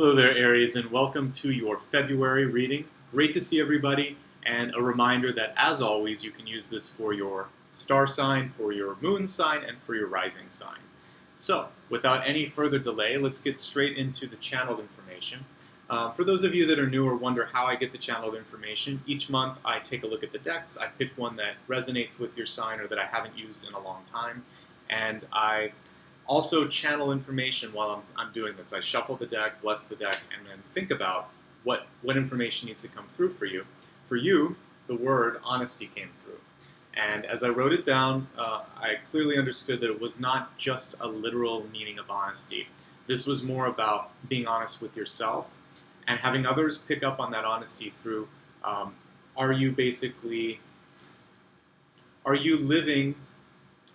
Hello there, Aries, and welcome to your February reading. Great to see everybody, and a reminder that, as always, you can use this for your star sign, for your moon sign, and for your rising sign. So, without any further delay, let's get straight into the channeled information. For those of you that are new or wonder how I get the channeled information, each month I take a look at the decks. I pick one that resonates with your sign or that I haven't used in a long time, and I also channel information while I'm doing this. I shuffle the deck, bless the deck, and then think about what information needs to come through for you. For you, the word honesty came through. And as I wrote it down, I clearly understood that it was not just a literal meaning of honesty. This was more about being honest with yourself and having others pick up on that honesty through, are you living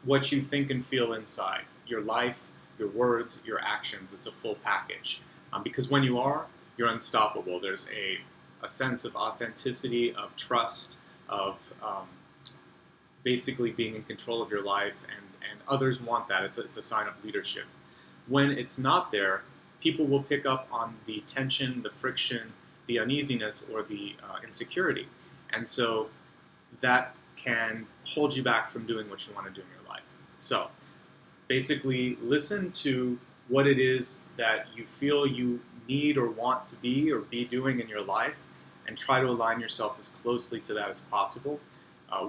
what you think and feel inside? Your life, your words, your actions. It's a full package. Because when you are, you're unstoppable. There's a sense of authenticity, of trust, of basically being in control of your life, and others want that. It's a sign of leadership. When it's not there, people will pick up on the tension, the friction, the uneasiness, or the insecurity. And so that can hold you back from doing what you want to do in your life. So basically, listen to what it is that you feel you need or want to be or be doing in your life, and try to align yourself as closely to that as possible,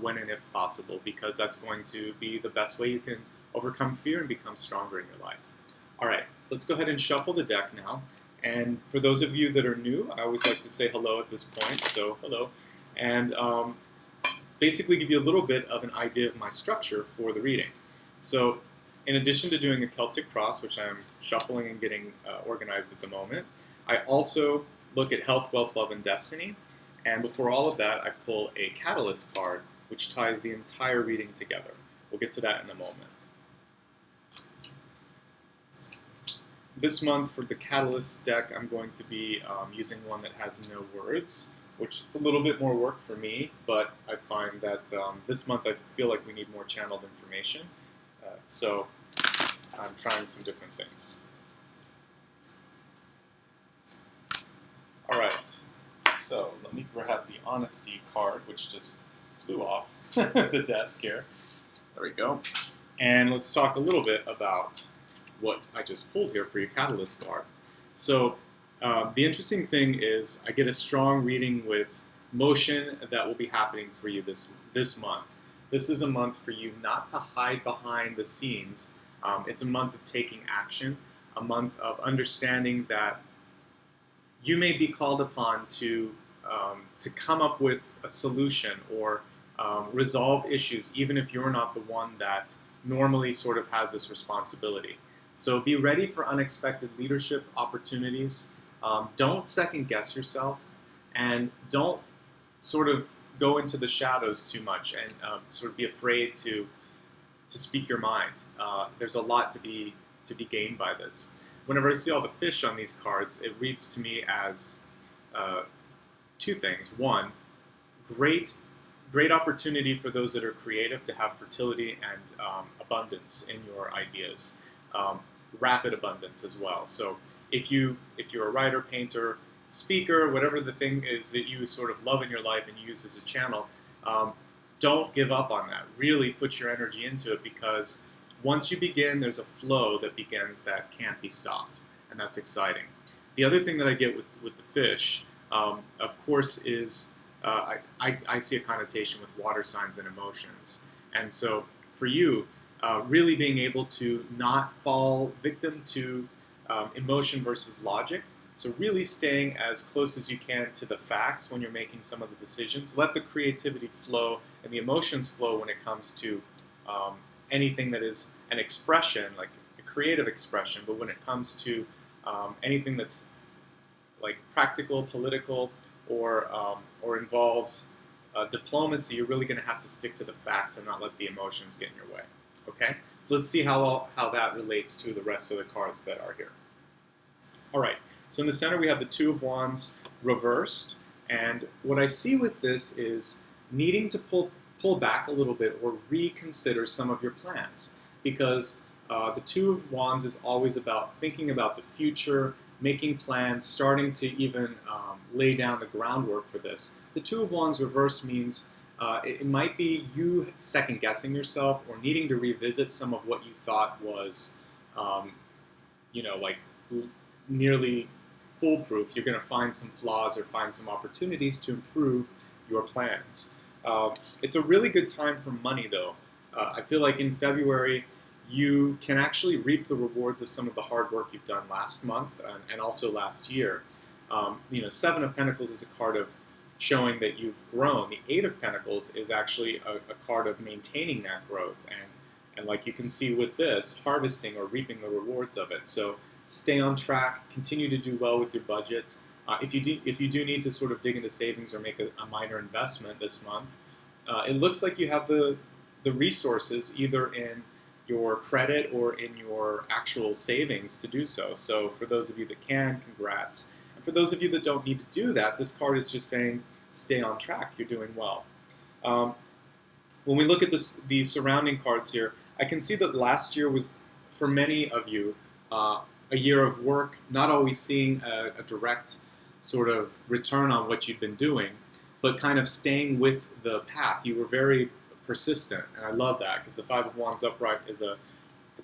when and if possible, because that's going to be the best way you can overcome fear and become stronger in your life. All right, let's go ahead and shuffle the deck now. And for those of you that are new, I always like to say hello at this point, so hello. And basically give you a little bit of an idea of my structure for the reading. So, in addition to doing a Celtic cross, which I'm shuffling and getting organized at the moment, I also look at health, wealth, love, and destiny. And before all of that, I pull a catalyst card, which ties the entire reading together. We'll get to that in a moment. This month for the catalyst deck, I'm going to be using one that has no words, which is a little bit more work for me, but I find that this month I feel like we need more channeled information. So I'm trying some different things. All right, so let me grab the honesty card, which just flew off the desk here. There we go. And let's talk a little bit about what I just pulled here for your catalyst card. So the interesting thing is I get a strong reading with motion that will be happening for you this month. This is a month for you not to hide behind the scenes. It's a month of taking action, a month of understanding that you may be called upon to come up with a solution or resolve issues, even if you're not the one that normally sort of has this responsibility. So be ready for unexpected leadership opportunities. Don't second guess yourself, and don't sort of go into the shadows too much and sort of be afraid to speak your mind. There's a lot to be gained by this. Whenever I see all the fish on these cards, it reads to me as two things. One, great opportunity for those that are creative to have fertility and abundance in your ideas. Rapid abundance as well. So if you're a writer, painter, speaker, whatever the thing is that you sort of love in your life and use as a channel, don't give up on that. Really put your energy into it, because once you begin, there's a flow that begins that can't be stopped, and that's exciting. The other thing that I get with the fish, of course, is I see a connotation with water signs and emotions. And so for you, really being able to not fall victim to emotion versus logic. So really staying as close as you can to the facts when you're making some of the decisions. Let the creativity flow and the emotions flow when it comes to anything that is an expression, like a creative expression. But when it comes to anything that's like practical, political, or involves diplomacy, you're really going to have to stick to the facts and not let the emotions get in your way. Okay? Let's see how that relates to the rest of the cards that are here. All right. So in the center we have the Two of Wands reversed, and what I see with this is needing to pull back a little bit or reconsider some of your plans, because the Two of Wands is always about thinking about the future, making plans, starting to even lay down the groundwork for this. The Two of Wands reverse means it might be you second-guessing yourself or needing to revisit some of what you thought was, like nearly foolproof. You're going to find some flaws or find some opportunities to improve your plans. It's a really good time for money, though. I feel like in February, you can actually reap the rewards of some of the hard work you've done last month and also last year. Seven of Pentacles is a card of showing that you've grown. The Eight of Pentacles is actually a card of maintaining that growth and like you can see with this, harvesting or reaping the rewards of it. So stay on track, continue to do well with your budgets. If you do need to sort of dig into savings or make a minor investment this month, it looks like you have the resources either in your credit or in your actual savings to do so. So for those of you that can, congrats. And for those of you that don't need to do that, this card is just saying, stay on track, you're doing well. When we look at the surrounding cards here, I can see that last year was, for many of you, a year of work, not always seeing a direct sort of return on what you've been doing, but kind of staying with the path. You were very persistent, and I love that because the Five of Wands upright it's a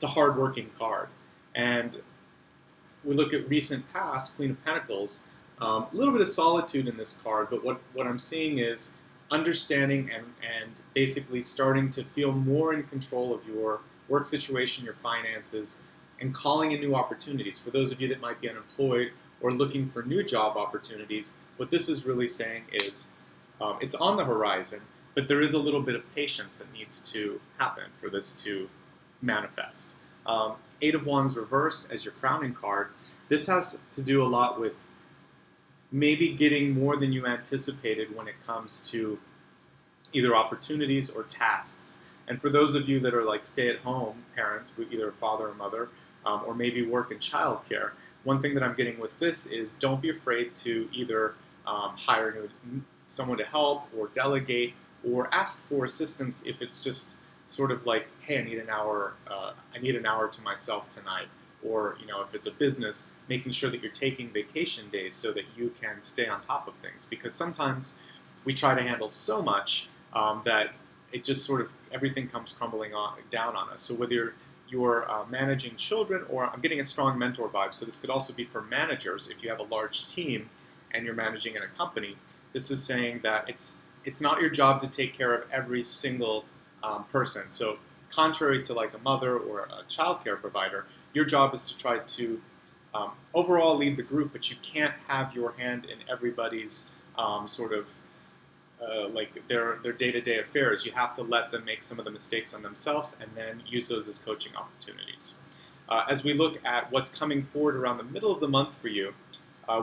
hard-working card. And we look at recent past, Queen of Pentacles, a little bit of solitude in this card, but what I'm seeing is understanding and basically starting to feel more in control of your work situation, your finances, and calling in new opportunities. For those of you that might be unemployed or looking for new job opportunities, what this is really saying is it's on the horizon, but there is a little bit of patience that needs to happen for this to manifest. Eight of Wands reversed as your crowning card. This has to do a lot with maybe getting more than you anticipated when it comes to either opportunities or tasks. And for those of you that are like stay-at-home parents, with either a father or mother, or maybe work in childcare, one thing that I'm getting with this is don't be afraid to either hire someone to help or delegate or ask for assistance if it's just sort of like, hey, I need an hour to myself tonight. Or, if it's a business, making sure that you're taking vacation days so that you can stay on top of things. Because sometimes we try to handle so much that it just sort of, everything comes crumbling down on us. So whether you're managing children, or I'm getting a strong mentor vibe, so this could also be for managers. If you have a large team and you're managing in a company, this is saying that it's not your job to take care of every single person. So contrary to like a mother or a childcare provider, your job is to try to overall lead the group, but you can't have your hand in everybody's like their day-to-day affairs. You have to let them make some of the mistakes on themselves and then use those as coaching opportunities. As we look at what's coming forward around the middle of the month for you,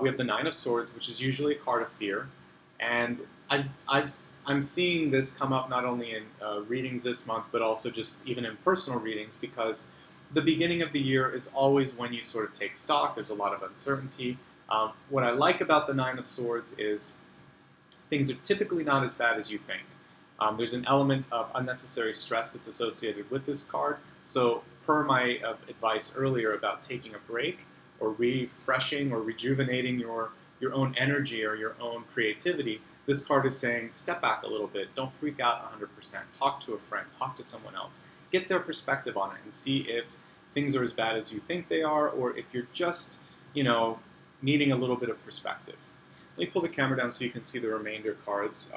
we have the Nine of Swords, which is usually a card of fear. And I'm seeing this come up not only in readings this month, but also just even in personal readings, because the beginning of the year is always when you sort of take stock. There's a lot of uncertainty. What I like about the Nine of Swords is things are typically not as bad as you think. There's an element of unnecessary stress that's associated with this card. So per my advice earlier about taking a break or refreshing or rejuvenating your own energy or your own creativity, this card is saying step back a little bit. Don't freak out 100%. Talk to a friend. Talk to someone else. Get their perspective on it and see if things are as bad as you think they are, or if you're just, needing a little bit of perspective. Let me pull the camera down so you can see the remainder cards.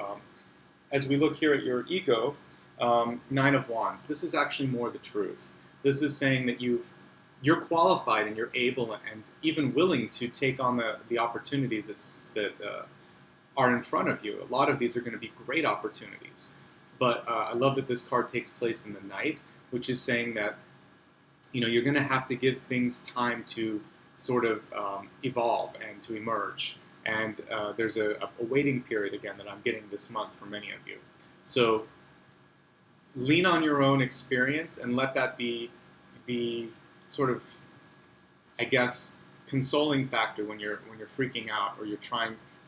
As we look here at your ego, Nine of Wands, this is actually more the truth. This is saying that you're qualified and you're able and even willing to take on the opportunities that are in front of you. A lot of these are going to be great opportunities. But I love that this card takes place in the night, which is saying that you're going to have to give things time to sort of evolve and to emerge. And there's a waiting period, again, that I'm getting this month for many of you. So lean on your own experience and let that be the sort of, I guess, consoling factor when you're freaking out or you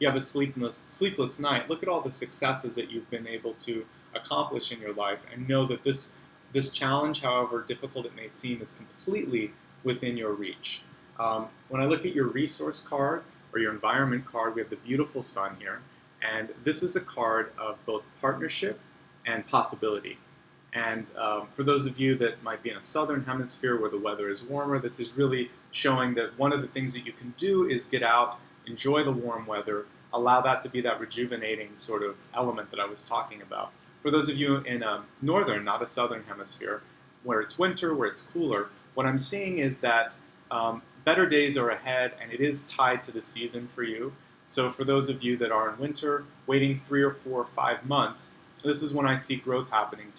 have a sleepless night. Look at all the successes that you've been able to accomplish in your life and know that this challenge, however difficult it may seem, is completely within your reach. When I look at your resource card or your environment card, we have the beautiful sun here. And this is a card of both partnership and possibility. And for those of you that might be in a southern hemisphere where the weather is warmer, this is really showing that one of the things that you can do is get out, enjoy the warm weather, allow that to be that rejuvenating sort of element that I was talking about. For those of you in a northern, not a southern hemisphere, where it's winter, where it's cooler, what I'm seeing is that better days are ahead, and it is tied to the season for you. So for those of you that are in winter, waiting 3 or 4 or 5 months, this is when I see growth happening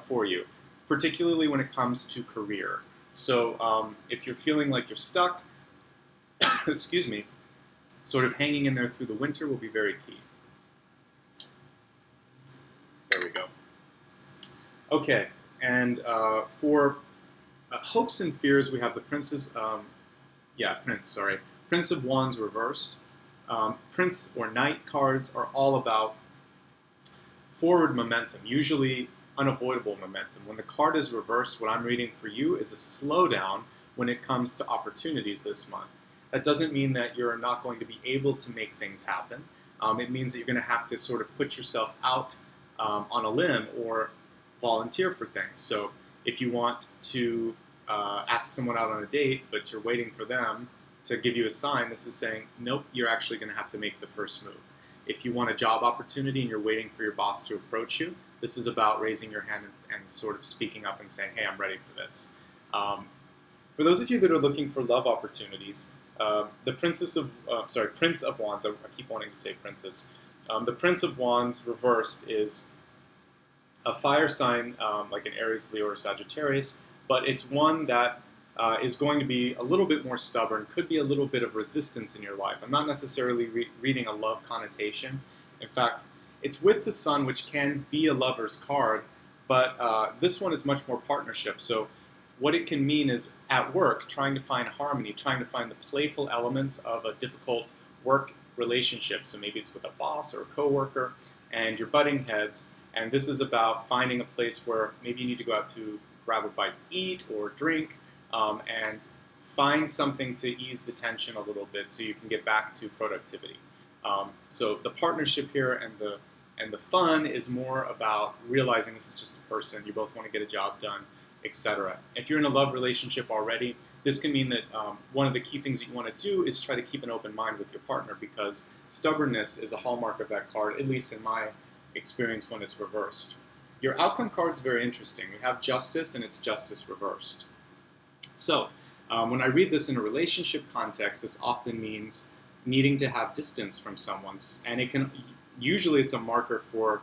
for you, particularly when it comes to career. So if you're feeling like you're stuck, excuse me, sort of hanging in there through the winter will be very key. There we go. Okay, and for hopes and fears, we have the Prince of Wands reversed. Prince or Knight cards are all about forward momentum, usually unavoidable momentum. When the card is reversed, what I'm reading for you is a slowdown when it comes to opportunities this month. That doesn't mean that you're not going to be able to make things happen. It means that you're going to have to sort of put yourself out on a limb or volunteer for things. So if you want to ask someone out on a date, but you're waiting for them to give you a sign, this is saying, nope, you're actually going to have to make the first move. If you want a job opportunity and you're waiting for your boss to approach you, this is about raising your hand and sort of speaking up and saying, hey, I'm ready for this. For those of you that are looking for love opportunities, the Prince of Wands, I keep wanting to say Princess. The Prince of Wands reversed is a fire sign like an Aries, Leo, or Sagittarius, but it's one that is going to be a little bit more stubborn, could be a little bit of resistance in your life. I'm not necessarily reading a love connotation. In fact, it's with the sun, which can be a lover's card, but this one is much more partnership. So what it can mean is at work, trying to find harmony, trying to find the playful elements of a difficult work relationship. So maybe it's with a boss or a coworker, and you're butting heads, and this is about finding a place where maybe you need to go out to grab a bite to eat or drink, and find something to ease the tension a little bit so you can get back to productivity. So the partnership here and the fun is more about realizing this is just a person, you both want to get a job done, etc. If you're in a love relationship already, this can mean that one of the key things that you want to do is try to keep an open mind with your partner, because stubbornness is a hallmark of that card, at least in my experience when it's reversed. Your outcome card is very interesting. We have Justice, and it's Justice reversed. So when I read this in a relationship context, this often means needing to have distance from someone, and usually it's a marker for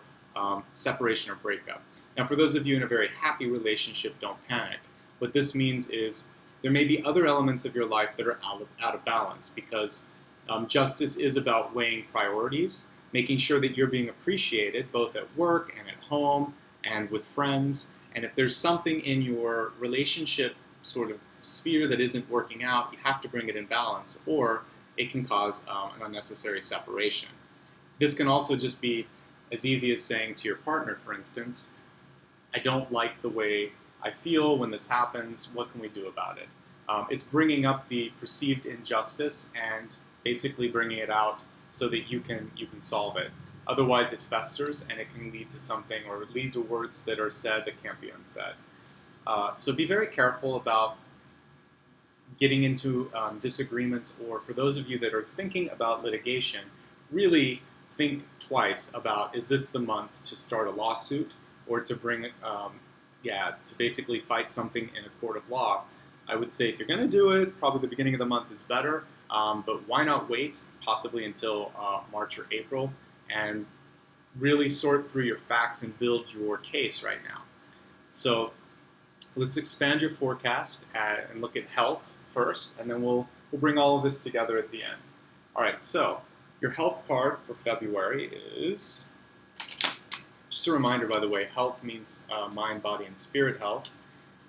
separation or breakup. Now, for those of you in a very happy relationship, don't panic. What this means is there may be other elements of your life that are out of balance, because justice is about weighing priorities, making sure that you're being appreciated both at work and at home and with friends. And if there's something in your relationship sort of sphere that isn't working out, you have to bring it in balance, or it can cause an unnecessary separation. This can also just be as easy as saying to your partner, for instance, I don't like the way I feel when this happens, what can we do about it? It's bringing up the perceived injustice and basically bringing it out so that you can solve it. Otherwise it festers, and it can lead to something, or lead to words that are said that can't be unsaid. So be very careful about getting into disagreements, or for those of you that are thinking about litigation, really think twice about, is this the month to start a lawsuit or to bring, to basically fight something in a court of law. I would say if you're going to do it, probably the beginning of the month is better, but why not wait possibly until March or April and really sort through your facts and build your case right now. So let's expand your forecast and look at health first, and then we'll bring all of this together at the end. All right, so your health card for February is, just a reminder, by the way, health means mind, body, and spirit health.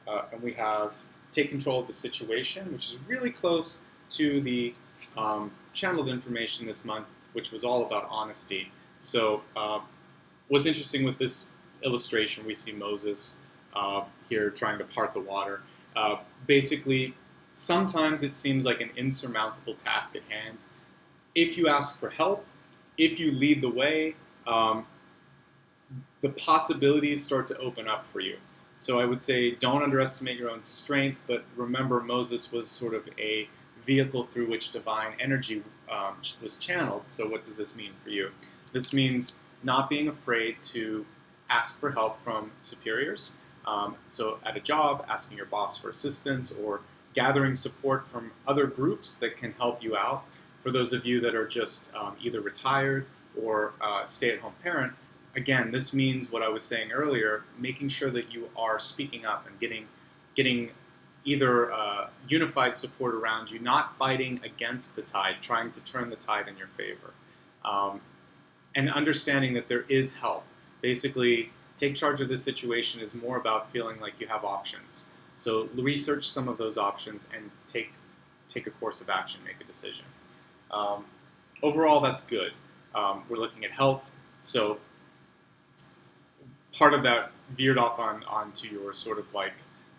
And we have take control of the situation, which is really close to the channeled information this month, which was all about honesty. So what's interesting with this illustration, we see Moses here trying to part the water. Basically, Sometimes it seems like an insurmountable task at hand. If you ask for help, if you lead the way, the possibilities start to open up for you. So I would say don't underestimate your own strength, but remember Moses was sort of a vehicle through which divine energy was channeled. So what does this mean for you? This means not being afraid to ask for help from superiors. So at a job, asking your boss for assistance or gathering support from other groups that can help you out. For those of you that are just either retired or stay-at-home parent, again, this means what I was saying earlier, making sure that you are speaking up and getting either unified support around you, not fighting against the tide, trying to turn the tide in your favor. And understanding that there is help. Basically, take charge of this situation is more about feeling like you have options. So research some of those options and take a course of action, make a decision. Overall, that's good. We're looking at health. So part of that veered off onto your sort of like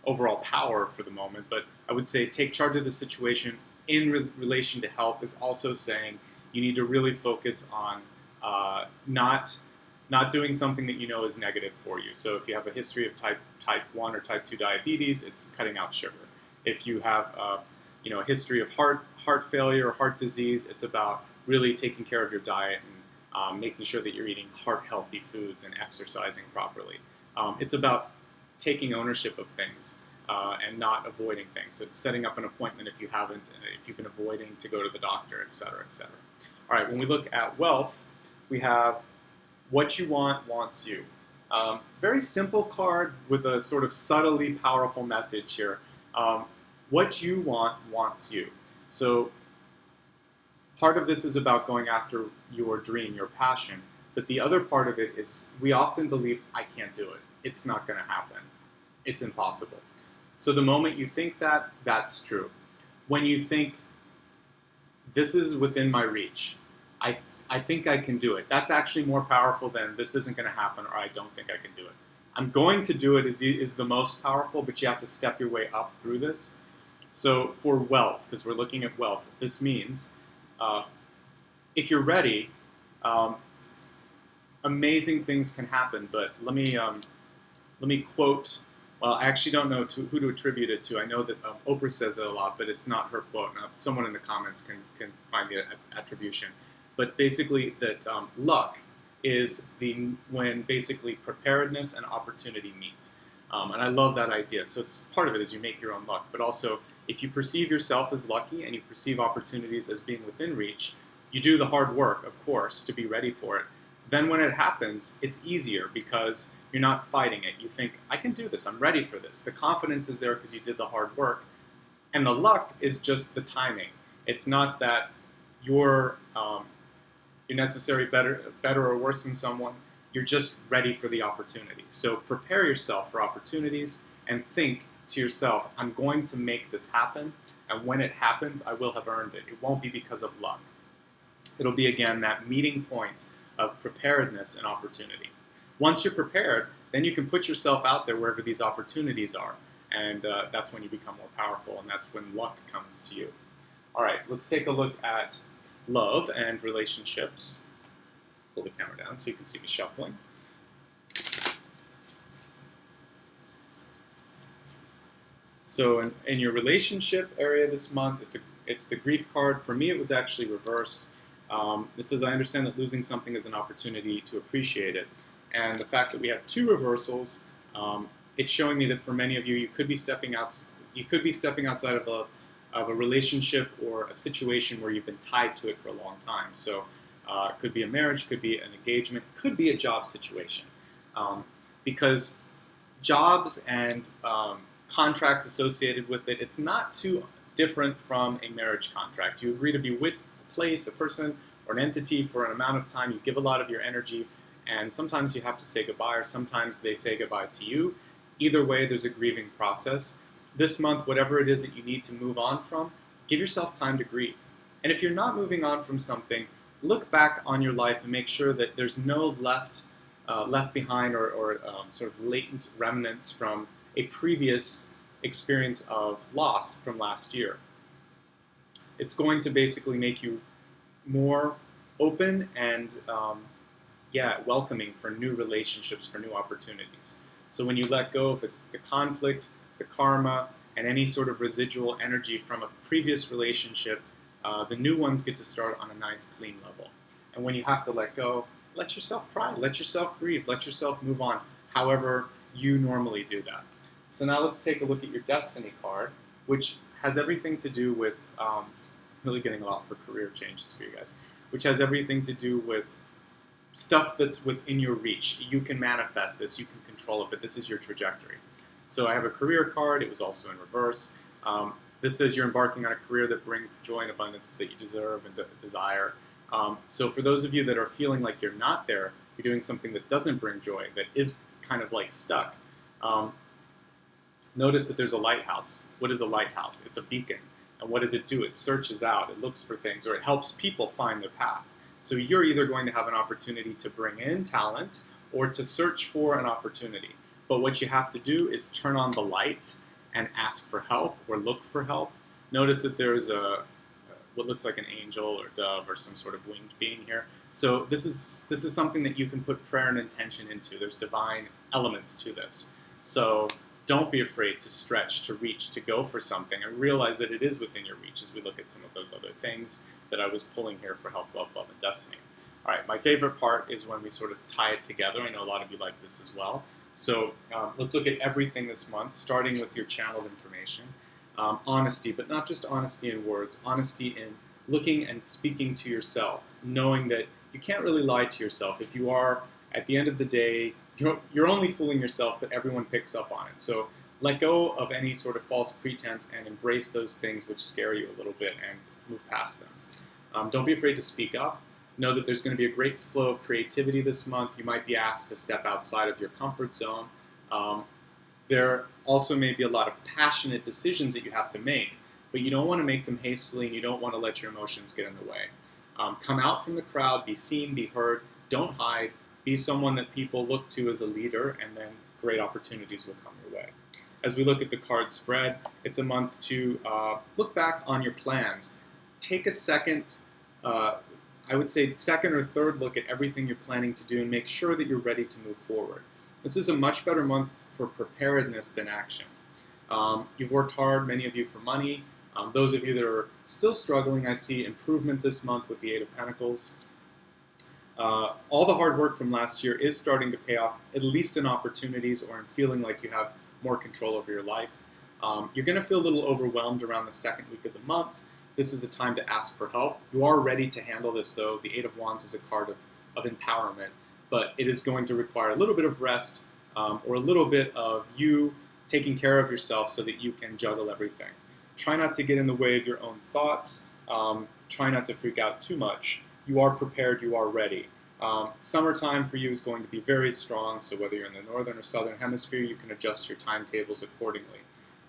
overall power for the moment, but I would say take charge of the situation in relation to health is also saying you need to really focus on not doing something that you know is negative for you. So if you have a history of type 1 or type 2 diabetes, it's cutting out sugar. If you have a history of heart failure or heart disease, it's about really taking care of your diet and making sure that you're eating heart-healthy foods and exercising properly. It's about taking ownership of things and not avoiding things. So it's setting up an appointment if you haven't, if you've been avoiding to go to the doctor, et cetera, et cetera. All right, when we look at wealth, we have what you want wants you. Very simple card with a sort of subtly powerful message here. What you want wants you. So part of this is about going after your dream, your passion. But the other part of it is we often believe, I can't do it. It's not going to happen. It's impossible. So the moment you think that, that's true. When you think, this is within my reach, I think I can do it, that's actually more powerful than this isn't going to happen or I don't think I can do it. I'm going to do it is the most powerful, but you have to step your way up through this. So for wealth, because we're looking at wealth, this means if you're ready, amazing things can happen. But let me quote. Well, I actually don't know who to attribute it to. I know that Oprah says it a lot, but it's not her quote. Now, someone in the comments can find the attribution. But basically, that luck is when basically preparedness and opportunity meet. And I love that idea. So it's part of it is you make your own luck. But also, if you perceive yourself as lucky and you perceive opportunities as being within reach, you do the hard work, of course, to be ready for it. Then when it happens, it's easier because you're not fighting it. You think, I can do this. I'm ready for this. The confidence is there because you did the hard work. And the luck is just the timing. It's not that you're necessarily better or worse than someone. You're just ready for the opportunity. So prepare yourself for opportunities and think to yourself, I'm going to make this happen. And when it happens, I will have earned it. It won't be because of luck. It'll be, again, that meeting point of preparedness and opportunity. Once you're prepared, then you can put yourself out there wherever these opportunities are. And that's when you become more powerful, and that's when luck comes to you. All right, let's take a look at love and relationships. Pull the camera down so you can see me shuffling. So in your relationship area this month, it's the grief card. For me, it was actually reversed. This is, I understand that losing something is an opportunity to appreciate it. And the fact that we have two reversals, it's showing me that for many of you, you could be stepping outside of a relationship or a situation where you've been tied to it for a long time. So it could be a marriage, could be an engagement, could be a job situation. Because jobs and contracts associated with it, it's not too different from a marriage contract. You agree to be with a place, a person, or an entity for an amount of time. You give a lot of your energy, and sometimes you have to say goodbye, or sometimes they say goodbye to you. Either way, there's a grieving process. This month, whatever it is that you need to move on from, give yourself time to grieve. And if you're not moving on from something, look back on your life and make sure that there's no left behind or sort of latent remnants from a previous experience of loss from last year. It's going to basically make you more open and welcoming for new relationships, for new opportunities. So when you let go of the conflict, the karma, and any sort of residual energy from a previous relationship, the new ones get to start on a nice, clean level. And when you have to let go, let yourself cry, let yourself grieve, let yourself move on, however you normally do that. So now let's take a look at your Destiny card, which has everything to do with, really getting a lot for career changes for you guys, which has everything to do with stuff that's within your reach. You can manifest this, you can control it, but this is your trajectory. So I have a career card, it was also in reverse. This says you're embarking on a career that brings joy and abundance that you deserve and desire. So for those of you that are feeling like you're not there, you're doing something that doesn't bring joy, that is kind of like stuck. Notice that there's a lighthouse. What is a lighthouse? It's a beacon. And what does it do? It searches out, it looks for things, or it helps people find their path. So you're either going to have an opportunity to bring in talent or to search for an opportunity. But what you have to do is turn on the light and ask for help or look for help. Notice that there's what looks like an angel or dove or some sort of winged being here. So this is something that you can put prayer and intention into. There's divine elements to this. So don't be afraid to stretch, to reach, to go for something, and realize that it is within your reach as we look at some of those other things that I was pulling here for health, wealth, love, and destiny. All right, my favorite part is when we sort of tie it together. I know a lot of you like this as well. So let's look at everything this month, starting with your channeled information. Honesty, but not just honesty in words, honesty in looking and speaking to yourself, knowing that you can't really lie to yourself. If you are, at the end of the day, you're only fooling yourself, but everyone picks up on it. So let go of any sort of false pretense and embrace those things which scare you a little bit and move past them. Don't be afraid to speak up. Know that there's going to be a great flow of creativity this month. You might be asked to step outside of your comfort zone. There also may be a lot of passionate decisions that you have to make, but you don't want to make them hastily and you don't want to let your emotions get in the way. Come out from the crowd, be seen, be heard, don't hide, be someone that people look to as a leader, and then great opportunities will come your way. As we look at the card spread, it's a month to look back on your plans. Take a second, I would say second or third look at everything you're planning to do and make sure that you're ready to move forward. This is a much better month for preparedness than action. You've worked hard, many of you, for money. Those of you that are still struggling, I see improvement this month with the Eight of Pentacles. All the hard work from last year is starting to pay off, at least in opportunities or in feeling like you have more control over your life. You're going to feel a little overwhelmed around the second week of the month. This is a time to ask for help. You are ready to handle this, though. The Eight of Wands is a card of empowerment, but it is going to require a little bit of rest or a little bit of you taking care of yourself so that you can juggle everything. Try not to get in the way of your own thoughts. Try not to freak out too much. You are prepared, you are ready. Summertime for you is going to be very strong, so whether you're in the northern or southern hemisphere, you can adjust your timetables accordingly.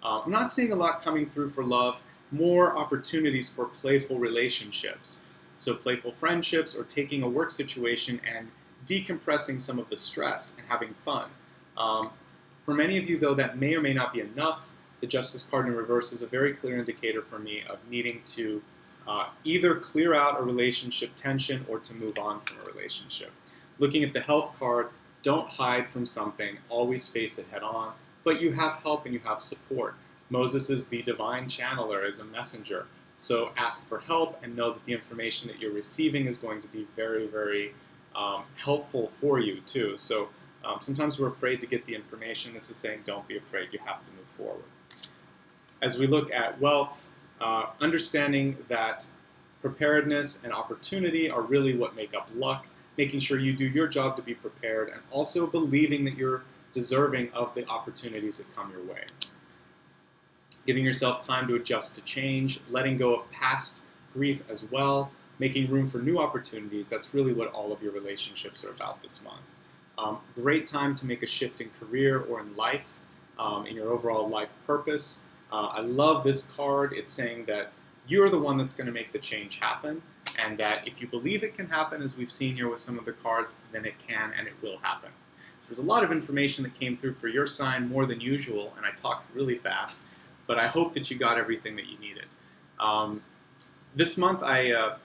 I'm not seeing a lot coming through for love, more opportunities for playful relationships. So playful friendships or taking a work situation and decompressing some of the stress and having fun. For many of you, though, that may or may not be enough. The Justice card in reverse is a very clear indicator for me of needing to either clear out a relationship tension or to move on from a relationship. Looking at the health card, don't hide from something, always face it head on, but you have help and you have support. Moses is the divine channeler, as a messenger, so ask for help and know that the information that you're receiving is going to be very, very helpful for you too. So sometimes we're afraid to get the information. This is saying don't be afraid, you have to move forward. As we look at wealth, understanding that preparedness and opportunity are really what make up luck, making sure you do your job to be prepared, and also believing that you're deserving of the opportunities that come your way. Giving yourself time to adjust to change, letting go of past grief as well, making room for new opportunities. That's really what all of your relationships are about this month. Great time to make a shift in career or in life, in your overall life purpose. I love this card. It's saying that you're the one that's going to make the change happen, and that if you believe it can happen, as we've seen here with some of the cards, then it can and it will happen. So there's a lot of information that came through for your sign, more than usual, and I talked really fast, but I hope that you got everything that you needed. This month I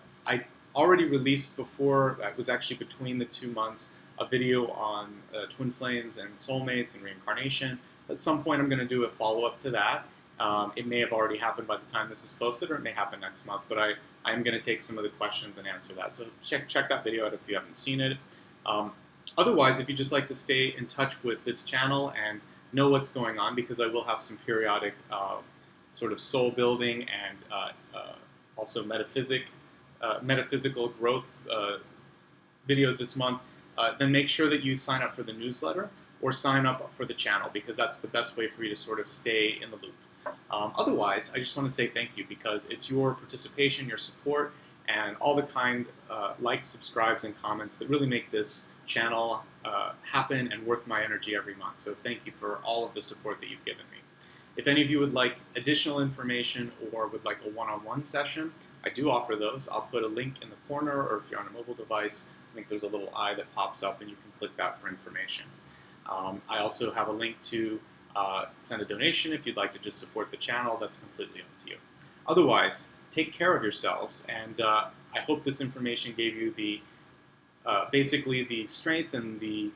already released before, it was actually between the 2 months, a video on twin flames and soulmates and reincarnation. At some point I'm going to do a follow-up to that. It may have already happened by the time this is posted, or it may happen next month, but I am going to take some of the questions and answer that. So check that video out if you haven't seen it. Otherwise, if you just like to stay in touch with this channel and know what's going on, because I will have some periodic sort of soul building and also metaphysical growth videos this month, then make sure that you sign up for the newsletter or sign up for the channel, because that's the best way for you to sort of stay in the loop. Otherwise, I just want to say thank you, because it's your participation, your support, and all the kind likes, subscribes, and comments that really make this channel happen and worth my energy every month. So thank you for all of the support that you've given me. If any of you would like additional information or would like a one-on-one session, I do offer those. I'll put a link in the corner, or if you're on a mobile device, I think there's a little eye that pops up and you can click that for information. I also have a link to send a donation if you'd like to just support the channel. That's completely up to you. Otherwise, take care of yourselves, and I hope this information gave you the basically the strength and the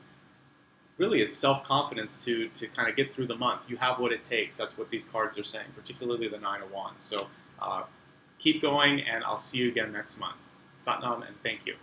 really it's self-confidence to kind of get through the month. You have what it takes. That's what these cards are saying, particularly the Nine of Wands. So keep going, and I'll see you again next month. Satnam, and thank you.